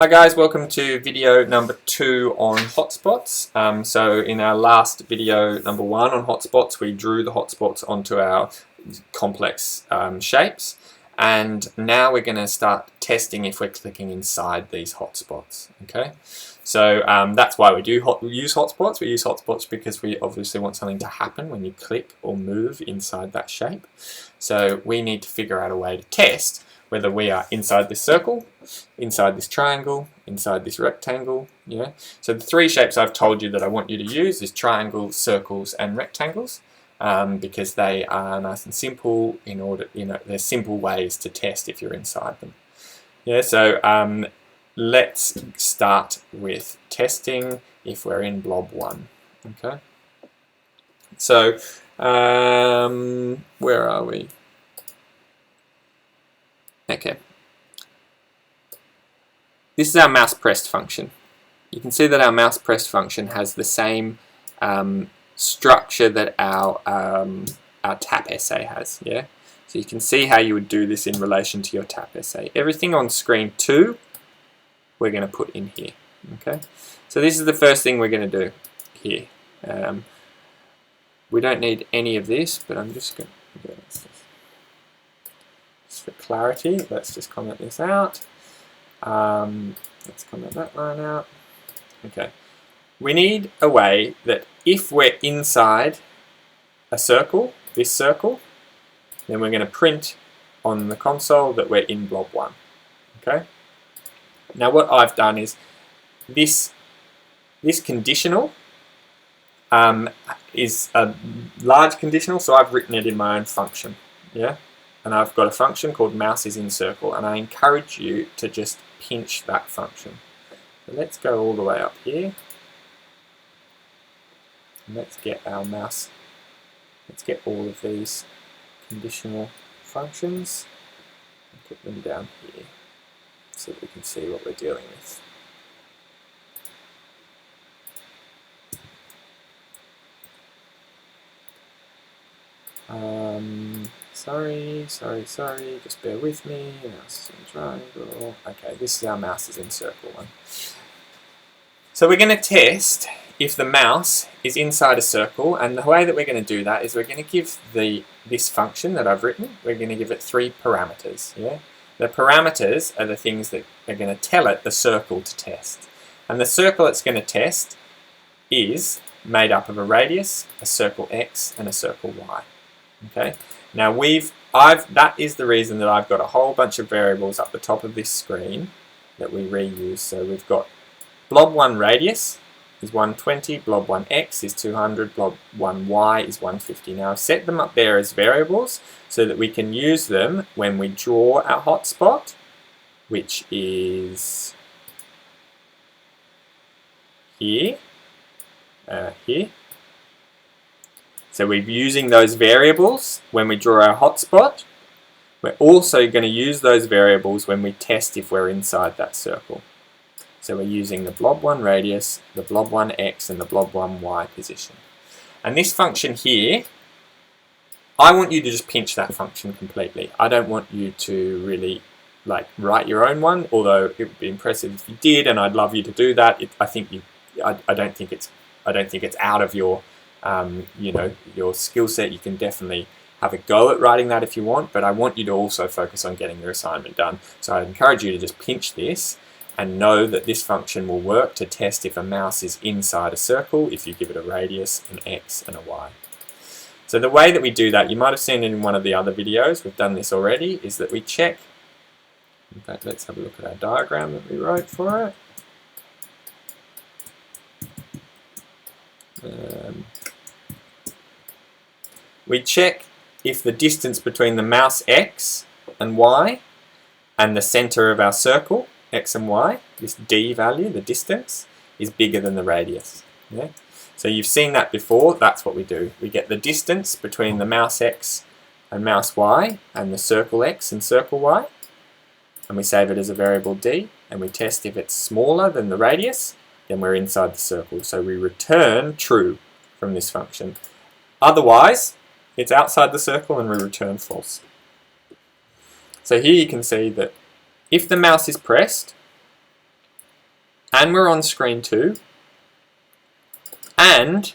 Hi guys, welcome to video number 2 on hotspots. So in our last video number 1 on hotspots, we drew the hotspots onto our complex shapes, and now we're going to start testing if we're clicking inside these hotspots. Okay, so that's why we use hotspots. We use hotspots because we obviously want something to happen when you click or move inside that shape. So we need to figure out a way to test whether we are inside this circle, inside this triangle, inside this rectangle. Yeah. So the 3 shapes I've told you that I want you to use is triangles, circles, and rectangles, because they are nice and simple. They're simple ways to test if you're inside them. Yeah. So let's start with testing if we're in blob 1. Okay. So where are we? Okay. This is our mouse pressed function. You can see that our mouse pressed function has the same structure that our tap essay has. Yeah. So you can see how you would do this in relation to your tap essay. Everything on screen 2, we're going to put in here. Okay. So this is the first thing we're going to do here. We don't need any of this, but I'm just going to do this. Just for clarity, let's just comment this out. Let's comment that line out. Okay. We need a way that if we're inside a circle, this circle, then we're going to print on the console that we're in blob 1. Okay. Now what I've done is this conditional is a large conditional, so I've written it in my own function. Yeah. And I've got a function called mouse is in circle, and I encourage you to just pinch that function. So let's go all the way up here. And let's get our mouse. Let's get all of these conditional functions and put them down here so that we can see what we're dealing with. Sorry, just bear with me. Mouse is in triangle. Okay, this is our mouse is in circle one. So we're going to test if the mouse is inside a circle, and the way that we're going to do that is we're going to give this function that I've written, we're going to give it 3 parameters. Yeah? The parameters are the things that are going to tell it the circle to test. And the circle it's going to test is made up of a radius, a circle X, and a circle Y. Okay. Now that is the reason that I've got a whole bunch of variables up the top of this screen that we reuse. So we've got blob 1 radius is 120, blob 1 X is 200, blob 1 Y is 150. Now I've set them up there as variables so that we can use them when we draw our hotspot, which is here, here. So we're using those variables when we draw our hotspot. We're also going to use those variables when we test if we're inside that circle. So we're using the blob 1 radius, the blob 1 X, and the blob 1 Y position. And this function here, I want you to just pinch that function completely. I don't want you to really write your own one, although it would be impressive if you did, and I'd love you to do that. I don't think it's out of your your skill set. You can definitely have a go at writing that if you want, but I want you to also focus on getting your assignment done. So I encourage you to just pinch this and know that this function will work to test if a mouse is inside a circle if you give it a radius, an X, and a Y. So the way that we do that, you might have seen it in one of the other videos, we've done this already, is that we check. In fact, let's have a look at our diagram that we wrote for it. We check if the distance between the mouse X and Y and the center of our circle, X and Y, this D value, the distance, is bigger than the radius. Yeah? So you've seen that before, that's what we do. We get the distance between the mouse X and mouse Y and the circle X and circle Y, and we save it as a variable D, and we test if it's smaller than the radius, then we're inside the circle. So we return true from this function. Otherwise, it's outside the circle and we return false. So here you can see that if the mouse is pressed, and we're on screen 2, and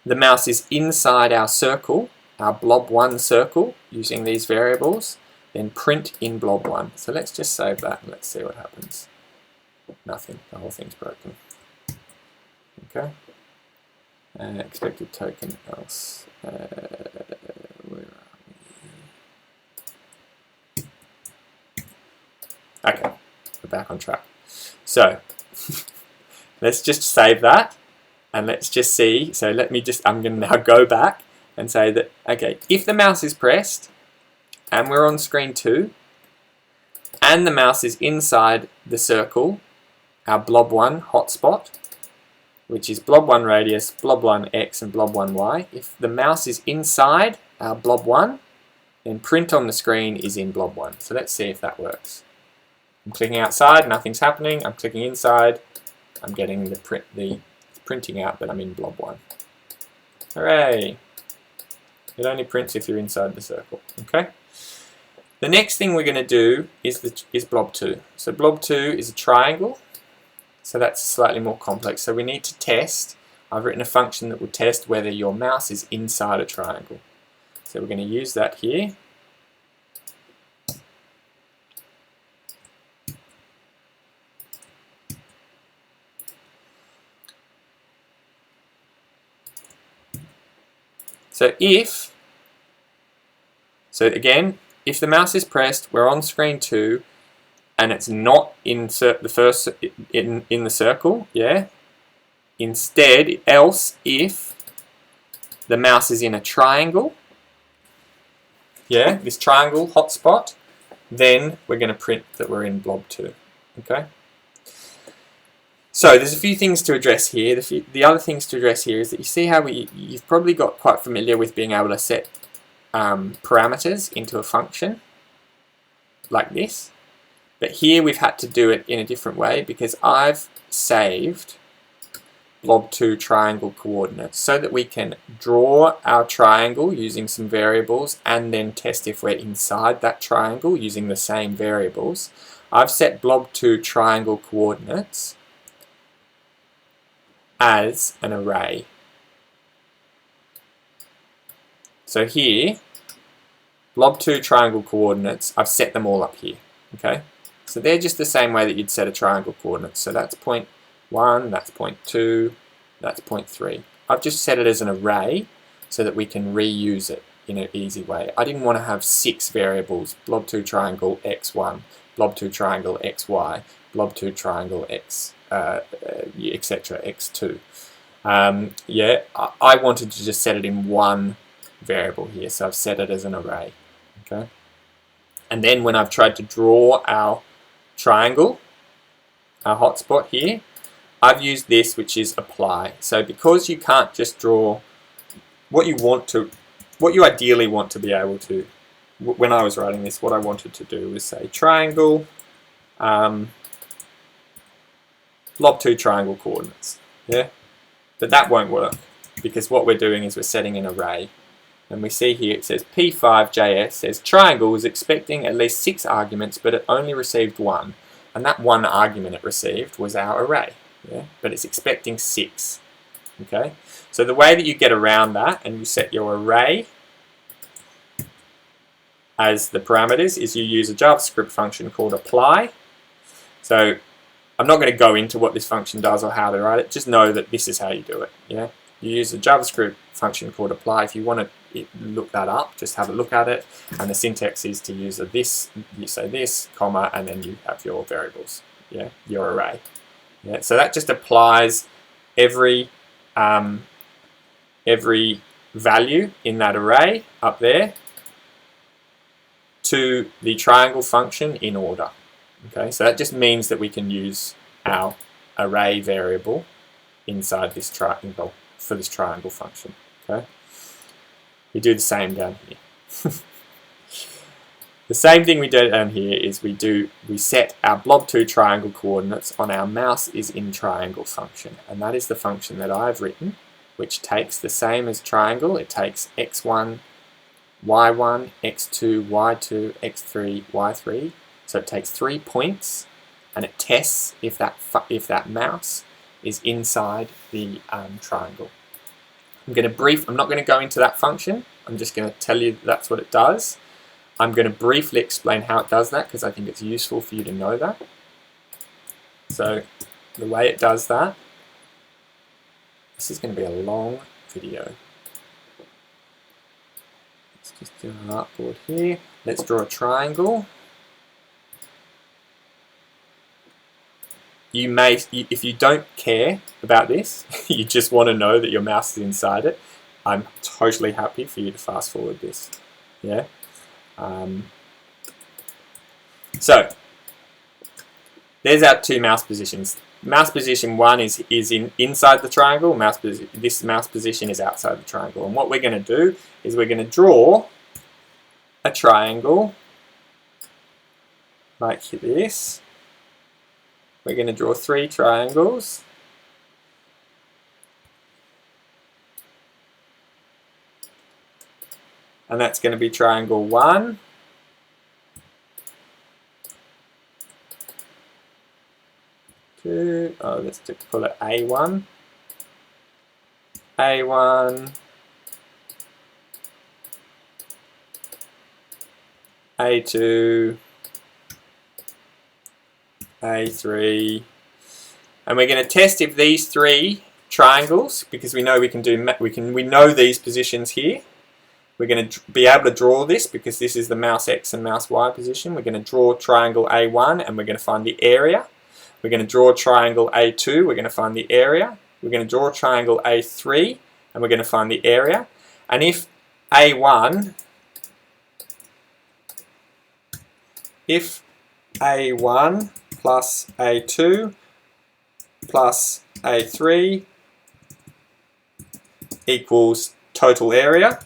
the mouse is inside our circle, our blob1 circle, using these variables, then print in blob1. So let's just save that and let's see what happens. Nothing, the whole thing's broken. Okay. Expected token else. Where are we? Okay, we're back on track. So let's just save that and let's just see. So I'm going to now go back and say that, okay, if the mouse is pressed and we're on screen 2 and the mouse is inside the circle, our blob1 hotspot, which is blob1 radius, blob1 x, and blob1 y. If the mouse is inside our blob1, then print on the screen is in blob1. So let's see if that works. I'm clicking outside, nothing's happening. I'm clicking inside, I'm getting the printing out that I'm in blob1. Hooray! It only prints if you're inside the circle. Okay. The next thing we're going to do is blob2. So blob2 is a triangle. So that's slightly more complex. So we need to test. I've written a function that will test whether your mouse is inside a triangle. So we're going to use that here. So again, if the mouse is pressed, we're on screen 2, and it's not in the circle, yeah. Instead, else if the mouse is in a triangle, yeah, this triangle hotspot, then we're going to print that we're in blob2. Okay. So there's a few things to address here. The other things to address here is that you see how you've probably got quite familiar with being able to set parameters into a function like this. But here we've had to do it in a different way because I've saved blob2 triangle coordinates so that we can draw our triangle using some variables and then test if we're inside that triangle using the same variables. I've set blob2 triangle coordinates as an array. So here, blob2 triangle coordinates, I've set them all up here. Okay. So they're just the same way that you'd set a triangle coordinate. So that's point 1, that's point 2, that's point 3. I've just set it as an array so that we can reuse it in an easy way. I didn't want to have 6 variables, blob2 triangle x1, blob2 triangle xy, blob2 triangle x, etc. x2. Yeah, I wanted to just set it in one variable here, so I've set it as an array. Okay. And then when I've tried to draw our triangle, our hotspot here, I've used this, which is apply. So because you can't just draw what you ideally want to be able to, when I was writing this, what I wanted to do was say triangle, blob2 triangle coordinates. Yeah, but that won't work because what we're doing is we're setting an array. And we see here it says P5.js says triangle was expecting at least 6 arguments, but it only received 1. And that one argument it received was our array. Yeah? But it's expecting 6. Okay? So the way that you get around that and you set your array as the parameters is you use a JavaScript function called apply. So I'm not going to go into what this function does or how to write it. Just know that this is how you do it. Yeah? You use a JavaScript function called apply. If you want to look that up, just have a look at it. And the syntax is to use a this, you say this, comma, and then you have your variables, yeah, your array. Yeah, so that just applies every value in that array up there to the triangle function in order. Okay, so that just means that we can use our array variable inside this triangle for this triangle function. Okay, we do the same down here. The same thing we do down here is we set our blob2 triangle coordinates on our mouse is in triangle function, and that is the function that I've written, which takes the same as triangle. It takes x1, y1, x2, y2, x3, y3. So it takes 3 points and it tests if that mouse is inside the triangle. I'm not going to go into that function. I'm just going to tell you that's what it does. I'm going to briefly explain how it does that because I think it's useful for you to know that. So the way it does that, this is going to be a long video. Let's just do an artboard here. Let's draw a triangle. You may, if you don't care about this, you just want to know that your mouse is inside it, I'm totally happy for you to fast forward this. Yeah. So there's our two mouse positions. Mouse position 1 is inside the triangle. This mouse position is outside the triangle. And what we're going to do is we're going to draw a triangle like this. We're going to draw 3 triangles. And that's going to be triangle 1, 2, let's call it A1, A1, A2, A3, and we're going to test if these 3 triangles, because we know we know these positions here. We're going to be able to draw this because this is the mouse X and mouse Y position. We're going to draw triangle A1 and we're going to find the area. We're going to draw triangle A2, we're going to find the area. We're going to draw triangle A3 and we're going to find the area. And if A1 plus A2 plus A3 equals total area,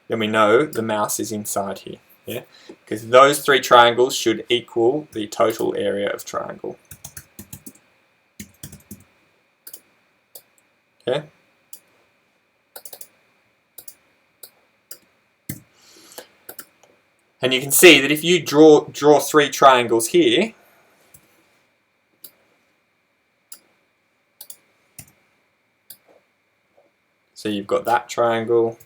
then we know the mouse is inside here. Yeah, because those 3 triangles should equal the total area of triangle. Okay. And you can see that if you draw 3 triangles here, so you've got that triangle,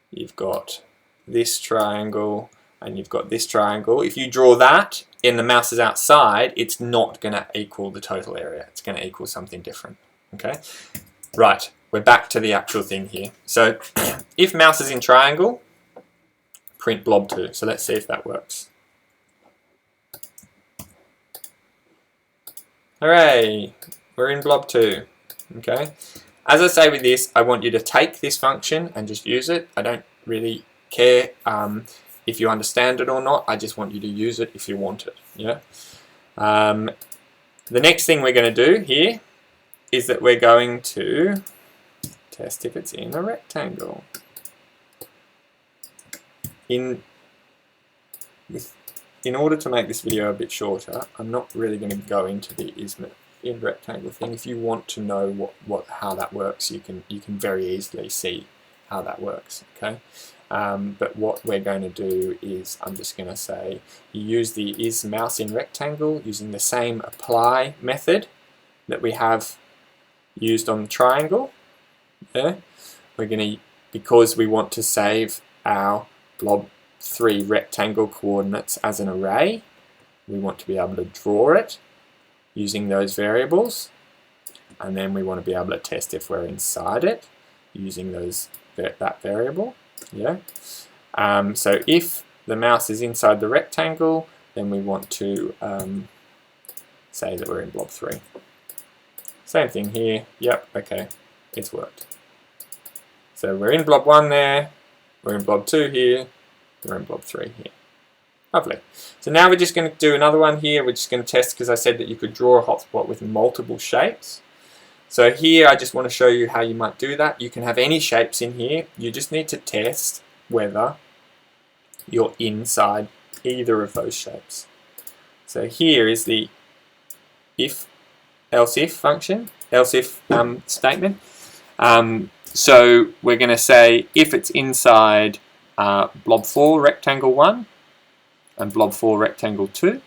you've got this triangle, and you've got this triangle. If you draw that and the mouse is outside, it's not going to equal the total area. It's going to equal something different. Okay, right, we're back to the actual thing here. So if mouse is in triangle, print blob2. So let's see if that works. Hooray, we're in blob2. Okay, as I say with this, I want you to take this function and just use it. I don't really care if you understand it or not. I just want you to use it if you want it. Yeah. The next thing we're going to do here is that we're going to test if it's in a rectangle. In order to make this video a bit shorter, I'm not really going to go into the in rectangle thing. If you want to know how that works, you can very easily see how that works. Okay. But what we're going to do is I'm just going to say you use the is mouse in rectangle using the same apply method that we have used on the triangle. Yeah, we're going to, because we want to save our blob3 rectangle coordinates as an array, we want to be able to draw it using those variables, and then we want to be able to test if we're inside it using that variable. Yeah. So if the mouse is inside the rectangle, then we want to say that we're in blob3. Same thing here. Yep. Okay. It's worked. So we're in blob1 there. We're in blob2 here. We're in blob3 here. Lovely. So now we're just going to do another one here. We're just going to test, because I said that you could draw a hotspot with multiple shapes. So here I just want to show you how you might do that. You can have any shapes in here. You just need to test whether you're inside either of those shapes. So here is the else if function, else if statement. So we're going to say if it's inside blob 4 rectangle 1 and blob 4 rectangle 2.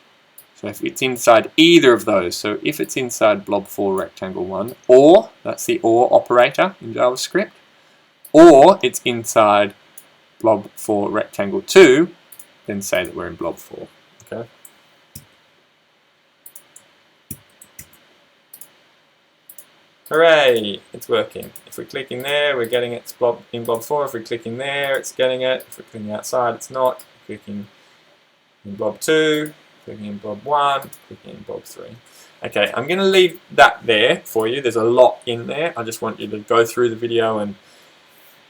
So if it's inside either of those, so if it's inside blob 4 rectangle 1, or, that's the or operator in JavaScript, or it's inside blob 4 rectangle 2, then say that we're in blob 4. Okay. Hooray, it's working. If we click in there, we're getting it in blob 4. If we click in there, it's getting it. If we're clicking outside, it's not. Clicking in blob 2, clicking in blob 1, clicking in blob 3. Okay, I'm going to leave that there for you. There's a lot in there. I just want you to go through the video and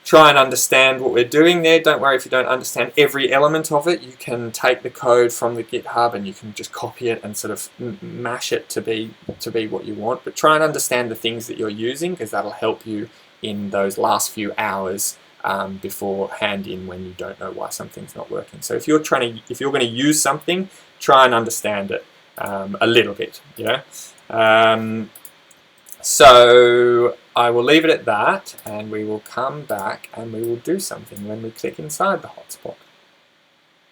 try and understand what we're doing there. Don't worry if you don't understand every element of it. You can take the code from the GitHub and you can just copy it and sort of mash it to be what you want. But try and understand the things that you're using, because that'll help you in those last few hours before hand in when you don't know why something's not working. So if you're going to use something, try and understand it a little bit. So I will leave it at that, and we will come back and we will do something when we click inside the hotspot.